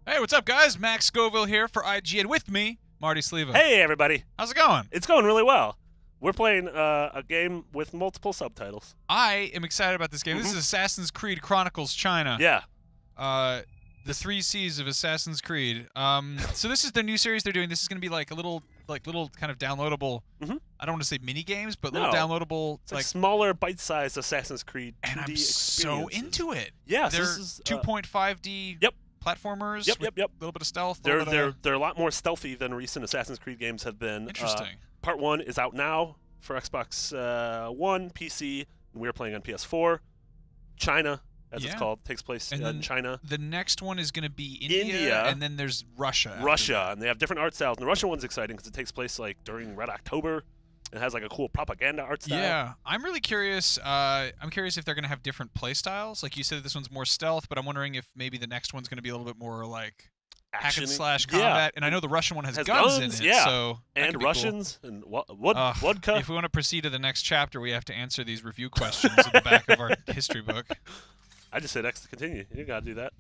Hey, what's up, guys? Max Scoville here for IGN. With me, Marty Sleva. Hey, everybody. How's it going? It's going really well. We're playing a game with multiple subtitles. I am excited about this game. This is Assassin's Creed Chronicles China. Yeah. The 3 C's of Assassin's Creed. So this is the new series they're doing. This is going to be like a little kind of downloadable. I don't want to say mini games, but little downloadable, it's like smaller, bite-sized Assassin's Creed 2D and I'm so experiences. into it. Yeah, they're this is 2.5D. Yep. Platformers. Yep. A little bit of stealth. They're a lot more stealthy than recent Assassin's Creed games have been. Interesting. Part 1 is out now for Xbox One, PC, and we're playing on PS4. China, as it's called, takes place in China. The next one is going to be India, and then there's Russia. Russia, and they have different art styles. And the Russian one's exciting because it takes place like during Red October. It has like a cool propaganda art style. Yeah, I'm really curious. I'm curious if they're going to have different play styles. Like you said, this one's more stealth, but I'm wondering if maybe the next one's going to be a little bit more like Action hack-and-slash combat. And I know the Russian one has guns in it. Yeah. So and Russians cool. and vodka. If we want to proceed to the next chapter, we have to answer these review questions in the back of our history book. I just said X to continue. You got to do that.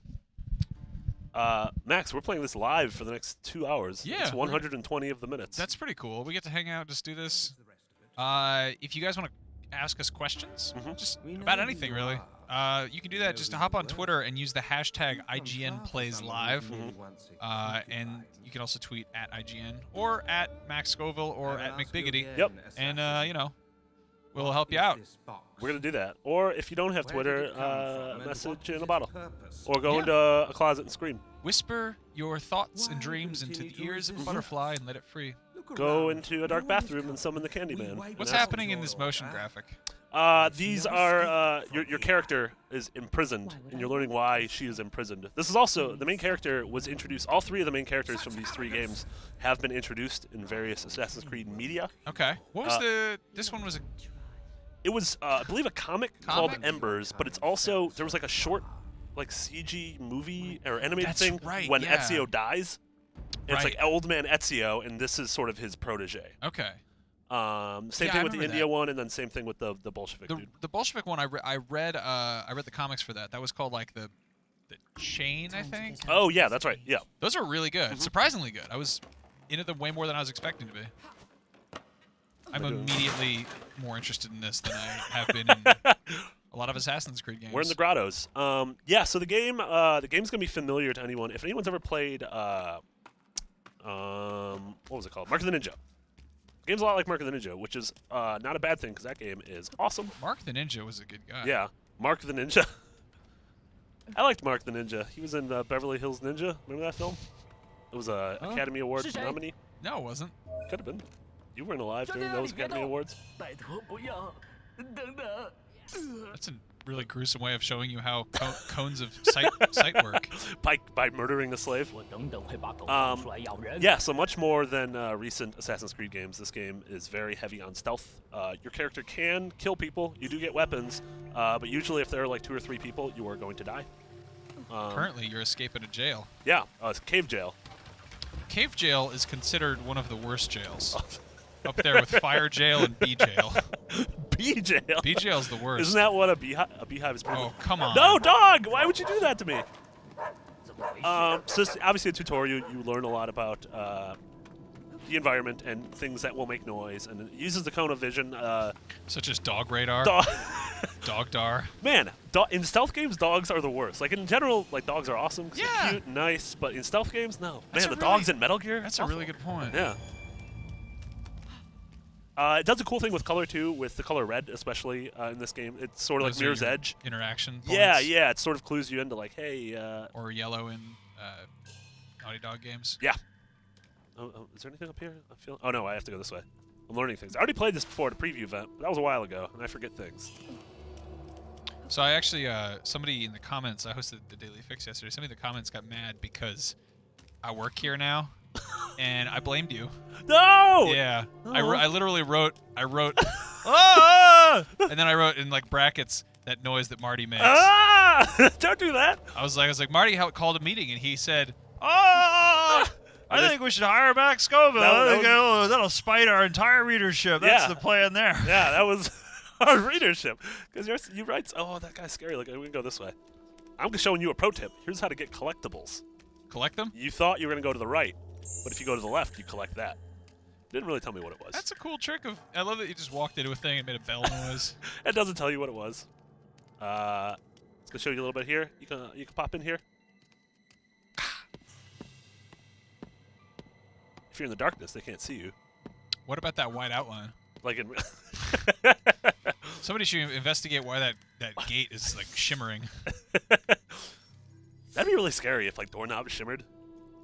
Max, we're playing this live for the next 2 hours. Yeah. It's 120 of the minutes. That's pretty cool. We get to hang out, just do this. If you guys want to ask us questions, just about anything, really, you can do that. Just to hop on Twitter and use the hashtag IGNPlaysLive. And you can also tweet at IGN or at Max Scoville or at McBiggity. Yep. And, you know, we'll help you out. We're going to do that. Or if you don't have Twitter, message in a bottle. Or go into a closet and scream. Whisper your thoughts and dreams into the ears of a butterfly and let it free. Go into a dark bathroom and summon the Candyman. What's happening in this motion graphic? These are your character is imprisoned, and you're learning why she is imprisoned. This is also the main character was introduced. All 3 of the main characters from these 3 games have been introduced in various Assassin's Creed media. Okay. What was this one was a... It was, I believe, a comic called Embers, but it's also there was like a short, like CG movie or animated thing when Ezio dies. And it's like old man Ezio, and this is sort of his protege. Okay. Same thing with the India one, and then same thing with the Bolshevik dude. The Bolshevik one, I read the comics for that. That was called like the Chain, I think. Oh yeah, that's right. Yeah. Those are really good. Surprisingly good. I was into them way more than I was expecting to be. I'm immediately more interested in this than I have been in a lot of Assassin's Creed games. We're in the grottos. Yeah. So the game's gonna be familiar to anyone. If anyone's ever played, what was it called? Mark of the Ninja. The game's a lot like Mark of the Ninja, which is not a bad thing because that game is awesome. Mark the Ninja was a good guy. Yeah, Mark the Ninja. I liked Mark the Ninja. He was in Beverly Hills Ninja. Remember that film? It was a Academy Award nominee. No, it wasn't. Could have been. You weren't alive during those Academy Awards. That's a really gruesome way of showing you how cones of sight work. By murdering the slave. Yeah, so much more than recent Assassin's Creed games. This game is very heavy on stealth. Your character can kill people. You do get weapons, but usually if there are like 2 or 3 people, you are going to die. Currently, you're escaping a jail. Yeah, it's cave jail. Cave jail is considered one of the worst jails. Up there with fire jail and bee jail. Bee jail? Bee jail's the worst. Isn't that what a beehive is? Oh, come on. No, dog! Why would you do that to me? So it's obviously a tutorial. You learn a lot about the environment and things that will make noise, and it uses the cone of vision. Such as dog radar. Dogdar. Man, in stealth games, dogs are the worst. Like in general, like dogs are awesome because they're cute and nice, but in stealth games, no. Man, the dogs in Metal Gear. That's a really good point. Yeah. It does a cool thing with color too, with the color red, especially in this game. It's sort of like Mirror's Edge. Interaction points. Yeah. It sort of clues you into like, hey. Or yellow in Naughty Dog games. Yeah. Oh, is there anything up here? I feel. Oh no, I have to go this way. I'm learning things. I already played this before at a preview event, but that was a while ago, and I forget things. So I actually, somebody in the comments, I hosted the Daily Fix yesterday. Somebody in the comments got mad because I work here now. And I blamed you. No! Yeah. Oh. I literally wrote, ah! And then I wrote in like brackets that noise that Marty makes. Ah! Don't do that. I was like, Marty called a meeting and he said, ah! I think we should hire Max Scoville. That'll spite our entire readership. That's the plan there. Yeah, that was our readership. Because you write, oh, that guy's scary. Like, we can go this way. I'm showing you a pro tip. Here's how to get collectibles. collect them? You thought you were going to go to the right, but if you go to the left, you collect that. Didn't really tell me what it was. That's a cool trick. I love that you just walked into a thing and made a bell noise. It doesn't tell you what it was. It's going to show you a little bit here. You can pop in here. If you're in the darkness, they can't see you. What about that white outline? Like in... Somebody should investigate why that gate is, like, shimmering. That'd be really scary if, like, doorknobs shimmered.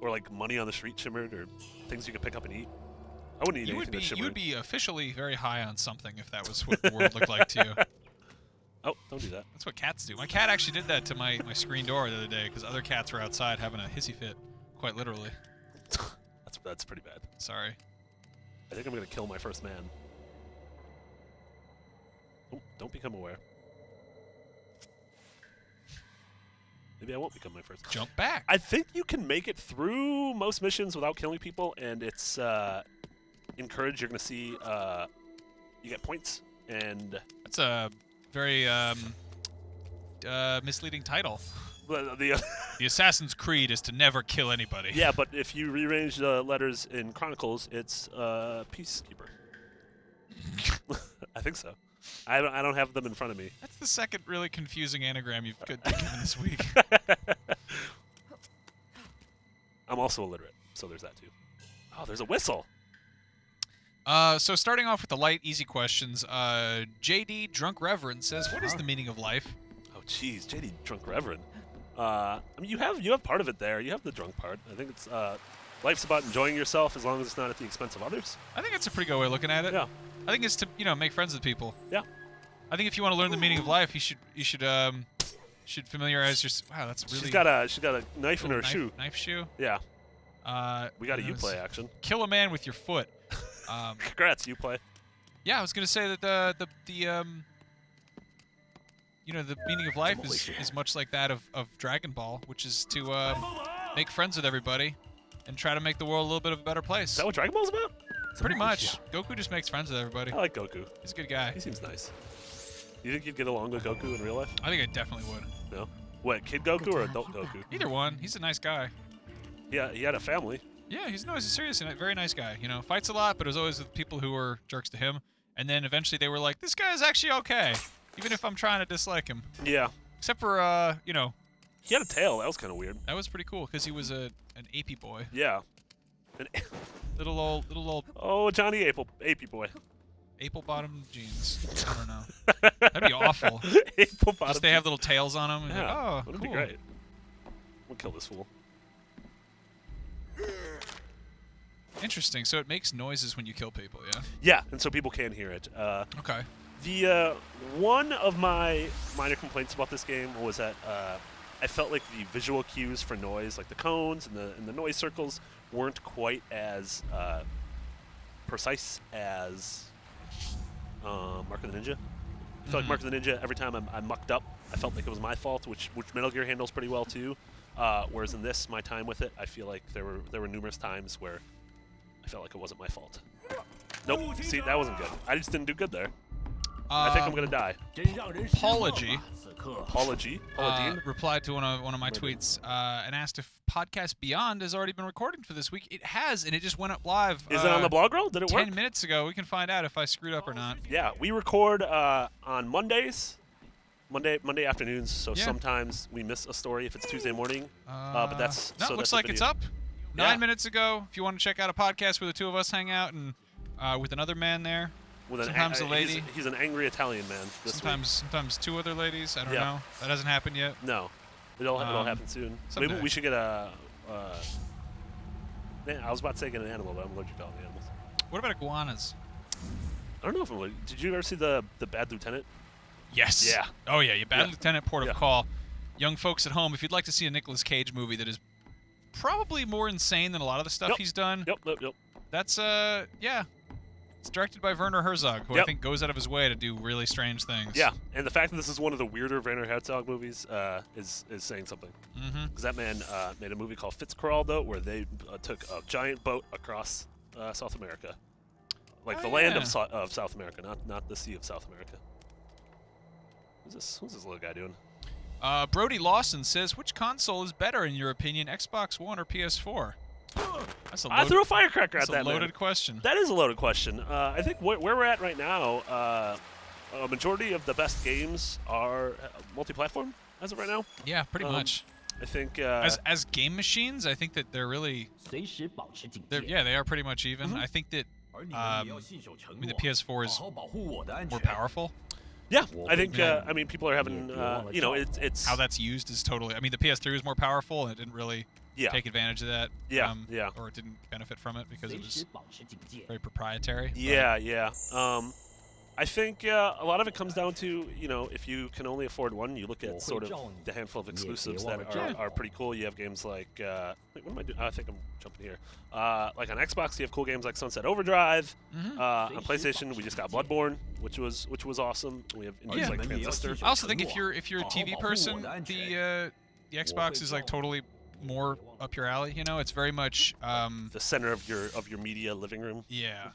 Or, like, money on the street shimmered. Or things you could pick up and eat. I wouldn't eat anything that shimmered. You would be officially very high on something if that was what the world looked like to you. Oh, don't do that. That's what cats do. My cat actually did that to my screen door the other day because other cats were outside having a hissy fit, quite literally. That's pretty bad. Sorry. I think I'm going to kill my first man. Oh, don't become aware. Maybe I won't become my first. Jump back. I think you can make it through most missions without killing people, and it's encouraged. You're going to see you get points, and that's a very misleading title. The Assassin's Creed is to never kill anybody. Yeah, but if you rearrange the letters in Chronicles, it's Peacekeeper. I think so. I don't have them in front of me. That's the second really confusing anagram you've given this week. I'm also illiterate, so there's that too. Oh, there's a whistle. So starting off with the light, easy questions. JD Drunk Reverend says, "What is the meaning of life?" Oh, jeez, JD Drunk Reverend. I mean, you have part of it there. You have the drunk part. I think it's life's about enjoying yourself as long as it's not at the expense of others. I think that's a pretty good way of looking at it. Yeah. I think it's to make friends with people. Yeah. I think if you want to learn the meaning of life, you should familiarize yourself. Wow, that's really. She's got a knife in her shoe. Knife shoe. Yeah. We got a Uplay action. Kill a man with your foot. Congrats, Uplay. Yeah, I was gonna say that the meaning of life is much like that of Dragon Ball, which is to make friends with everybody and try to make the world a little bit of a better place. Is that what Dragon Ball's about? Pretty much. Goku just makes friends with everybody. I like Goku. He's a good guy. He seems nice. You think you'd get along with Goku in real life? I think I definitely would. No? What, kid Goku or adult Goku? Either one. He's a nice guy. Yeah, he had a family. Yeah, he's a serious and very nice guy. Fights a lot, but it was always with people who were jerks to him. And then eventually they were like, this guy is actually okay, even if I'm trying to dislike him. Yeah. Except for, He had a tail. That was kind of weird. That was pretty cool, because he was an apey boy. Yeah. Little old. Oh, Johnny Apey boy. Apple bottom jeans. I don't know. That'd be awful. Apple bottom. Just they have little tails on them. And yeah. Oh, that'd cool. be great. We'll kill this fool. Interesting. So it makes noises when you kill people, yeah? Yeah, and so people can hear it. Okay. The one of my minor complaints about this game was that I felt like the visual cues for noise, like the cones and the noise circles, weren't quite as precise as Mark of the Ninja. I felt like Mark of the Ninja, every time I mucked up, I felt like it was my fault, which Metal Gear handles pretty well too. Whereas in this, my time with it, I feel like there were numerous times where I felt like it wasn't my fault. Nope. See, that wasn't good. I just didn't do good there. I think I'm gonna die. Apology replied to one of my tweets and asked if Podcast Beyond has already been recorded for this week. It has, and it just went up live. Is it on the blog roll? Did it work? 10 minutes ago. We can find out if I screwed up or not. Yeah, we record on Mondays. Monday afternoons, so sometimes we miss a story if it's Tuesday morning. But that's no, so looks that's like it's up. 9 minutes ago. If you want to check out a podcast where the two of us hang out and with another man there. Sometimes a lady. He's an angry Italian man. Sometimes two other ladies. I don't know. That hasn't happened yet. No, it'll happen soon. Someday. Maybe we should get a. I was about to say get an animal, but I'm allergic to all the animals. What about iguanas? I don't know if I'm allergic. Did you ever see the Bad Lieutenant? Yes. Yeah. Oh yeah, Bad Lieutenant, Port of Call. Young folks at home, if you'd like to see a Nicolas Cage movie that is probably more insane than a lot of the stuff he's done. Yep. That's yeah. It's directed by Werner Herzog, who I think goes out of his way to do really strange things. Yeah, and the fact that this is one of the weirder Werner Herzog movies is saying something. Because that man made a movie called Fitzcarraldo, where they took a giant boat across South America, like the land of South America, not the sea of South America. Who's this little guy doing? Brody Lawson says, which console is better in your opinion, Xbox One or PS4? That's a loaded, I threw a firecracker at that. That's a loaded question. That is a loaded question. I think where we're at right now, a majority of the best games are multi-platform as of right now. Yeah, pretty much. I think as game machines, I think that they're really, yeah, they are pretty much even. I think that I mean the PS4 is more powerful. Yeah, I think I mean people are having you know it's how that's used is totally. I mean the PS3 was more powerful and it didn't really take advantage of that. Yeah, or it didn't benefit from it because it was very proprietary. Yeah, yeah. I think a lot of it comes down to, you know, if you can only afford one, you look at sort of the handful of exclusives that are pretty cool. You have games like, wait, what am I doing? I think I'm jumping here. Like on Xbox, you have cool games like Sunset Overdrive. On PlayStation, we just got Bloodborne, which was awesome. We have indies like Transistor. I also think if you're a TV person, the Xbox is like totally more up your alley. You know, it's very much the center of your media living room. Yeah.